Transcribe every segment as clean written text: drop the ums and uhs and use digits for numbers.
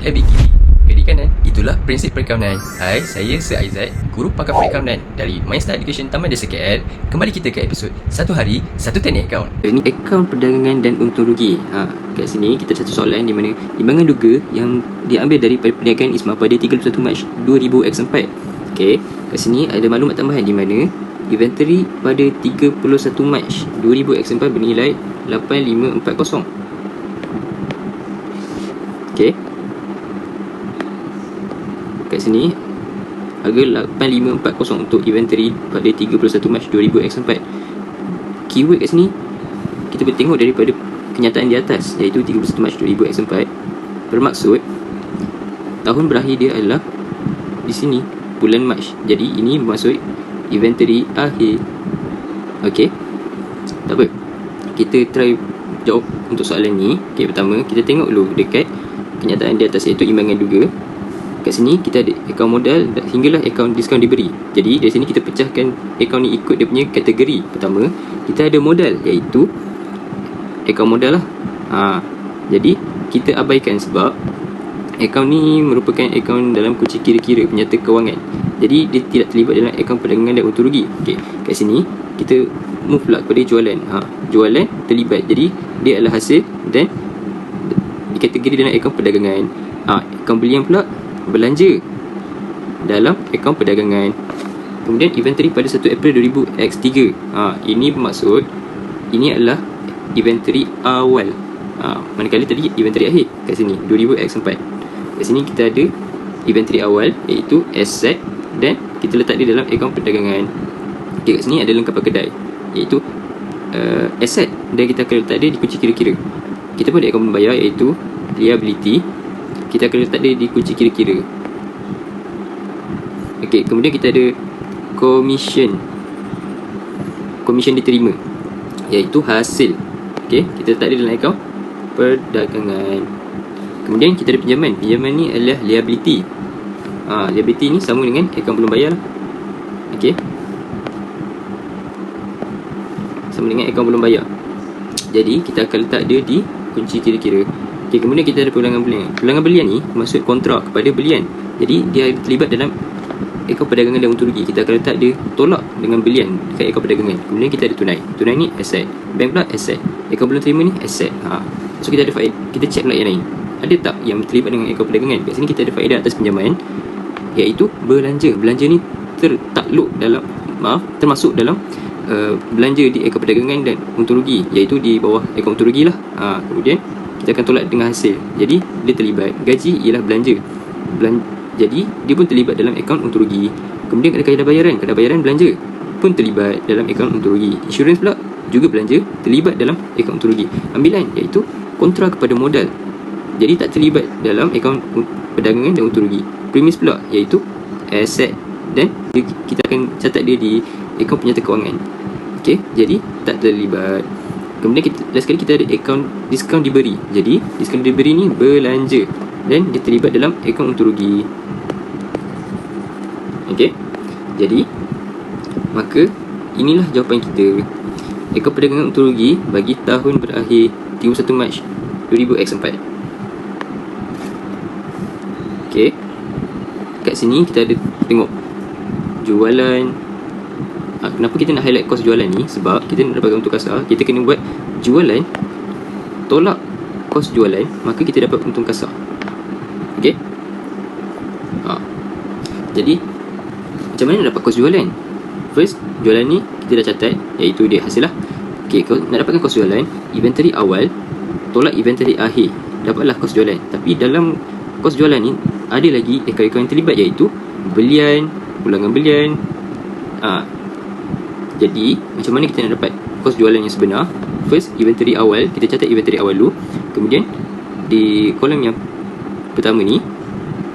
habit kiri, kiri kanan. Itulah prinsip perakaunan. Hai, saya Sir Aizat, guru pakar perakaunan dari MindStar Education Taman Desa KL. Kembali kita ke episod Satu Hari, Satu Teknik Akaun. Ini akaun perdagangan dan untung rugi. Kat sini kita ada satu soalan di mana timbangan duga yang diambil daripada perniagaan Isma pada 31 Mac 2000X4. Okey, kat sini ada maklumat tambahan di mana inventory pada 31 Mac 2000X4 bernilai 8540. Okey, kat sini harga 8540 untuk inventory pada 31 Mac 2000X4. Keyword kat sini kita boleh tengok daripada kenyataan di atas, iaitu 31 Mac 2000X4 bermaksud tahun berakhir dia adalah di sini bulan Mac. Jadi ini bermaksud inventory akhir. Okey, tak apa, kita try jawab untuk soalan ni. Okey, pertama kita tengok dulu dekat kenyataan di atas, iaitu imbangan duga. Kat sini kita ada akaun modal hinggalah akaun diskaun diberi. Jadi dari sini kita pecahkan akaun ni ikut dia punya kategori. Pertama, kita ada modal, iaitu akaun modal lah. Jadi kita abaikan sebab akaun ni merupakan akaun dalam kunci kira-kira penyata kewangan. Jadi dia tidak terlibat dalam akaun perdagangan dan untung rugi. Okey, kat sini kita move pula kepada jualan. Jualan terlibat. Jadi dia adalah hasil dan dikategori dalam akaun perdagangan. Akaun belian pula belanja dalam akaun perdagangan. Kemudian inventory pada 1 April 2000X3. Ini bermaksud ini adalah inventory awal. Manakala tadi inventory akhir kat sini 2000X4. Kat sini kita ada inventory awal, iaitu asset, dan kita letak dia dalam akaun perdagangan. Okay, kat sini ada lengkapan kedai, iaitu asset, dan kita akan letak dia di kunci kira-kira. Kita pun ada akaun membayar, iaitu liability. Kita akan letak dia di kunci kira-kira. Okey, kemudian kita ada commission diterima, iaitu hasil. Okey, kita letak dia dalam akaun perdagangan. Kemudian kita ada pinjaman. Pinjaman ni adalah liability. Liability ni sama dengan akaun belum bayar lah. Okey, sama dengan akaun belum bayar. Jadi kita akan letak dia di kunci kira-kira. Okey, kemudian kita ada pulangan belian. Pulangan belian ni maksud kontrak kepada belian. Jadi dia terlibat dalam akaun perdagangan dan untung rugi. Kita akan letak dia tolak dengan belian dekat akaun perdagangan. Kemudian kita ada tunai. Tunai ni asset. Bank pula asset. Akaun belum terima ni asset. So kita ada faedah. Kita check pula yang lain. Ada tak yang terlibat dengan akaun perdagangan? Kat sini kita ada faedah atas pinjaman, iaitu belanja. Belanja ni termasuk dalam belanja di akaun perdagangan dan untung rugi, iaitu di bawah akaun untung rugi lah. Kemudian kita akan tolak dengan hasil. Jadi dia terlibat. Gaji ialah belanja. Jadi dia pun terlibat dalam akaun untung rugi. Kemudian ada kaedah bayaran. Kaedah bayaran belanja pun terlibat dalam akaun untung rugi. Insurans pula juga belanja, terlibat dalam akaun untung rugi. Ambilan, iaitu kontra kepada modal, jadi tak terlibat dalam akaun perdagangan dan untung rugi. Premis pula, iaitu aset, dan kita akan catat dia di akaun penyata kewangan. Okey, jadi tak terlibat. Kemudian last sekali kita ada akaun diskaun diberi. Jadi diskaun diberi ni belanja dan dia terlibat dalam akaun untung rugi. Okey, jadi maka inilah jawapan kita. Akaun perdagangan untung rugi bagi tahun berakhir 31 Mac 2000X4. Okey, kat sini kita ada tengok jualan. Kenapa kita nak highlight kos jualan ni? Sebab kita nak dapatkan untung kasar, kita kena buat jualan tolak kos jualan, maka kita dapat untung kasar. Okey, jadi macam mana nak dapat kos jualan? First, jualan ni kita dah catat, iaitu dia hasil lah. Okey, nak dapatkan kos jualan, inventory awal tolak inventory akhir, dapatlah kos jualan. Tapi dalam kos jualan ni ada lagi akaun yang terlibat, iaitu belian, pulangan belian. Jadi macam mana kita nak dapat kos jualan yang sebenar? First, inventory awal, kita catat inventory awal dulu. Kemudian di kolom yang pertama ni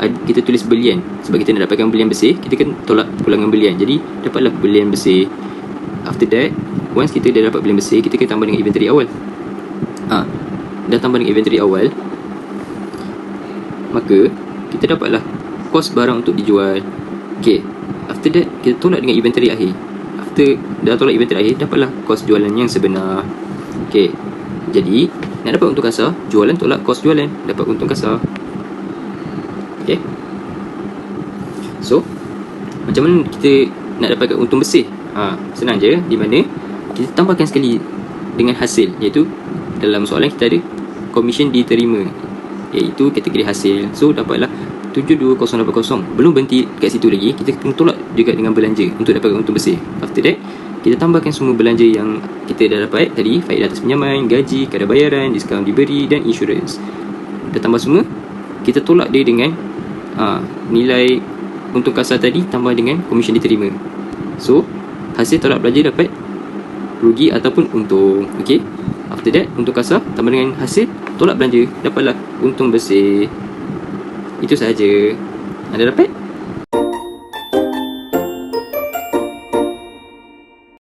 kita tulis belian, sebab kita nak dapatkan belian bersih, kita kan tolak pulangan belian. Jadi dapatlah belian bersih. After that, once kita dah dapat belian bersih, kita kena tambah dengan inventory awal. Dah tambah dengan inventory awal, maka kita dapatlah kos barang untuk dijual. Okay, after that kita tolak dengan inventory akhir. After dah tolak inventory akhir, dapatlah kos jualan yang sebenar. Okay, jadi nak dapat untung kasar, jualan tolak kos jualan, dapat untung kasar. Okay. So macam mana kita nak dapatkan untung bersih? Senang je, di mana kita tambahkan sekali dengan hasil, iaitu dalam soalan kita ada komisen diterima, iaitu kategori hasil. So dapatlah 72080. Belum berhenti kat situ lagi, kita kena tolak juga dengan belanja untuk dapatkan untung bersih. After that, kita tambahkan semua belanja yang kita dah dapat tadi, faedah atas pinjaman, gaji, kadar bayaran, diskaun diberi dan insurans. Kita tambah semua, kita tolak dia dengan nilai untung kasar tadi tambah dengan komisen diterima. So hasil tolak belanja dapat rugi ataupun untung. Okay. After that, untung kasar tambah dengan hasil tolak belanja, dapatlah untung bersih. Itu sahaja. Anda dapat?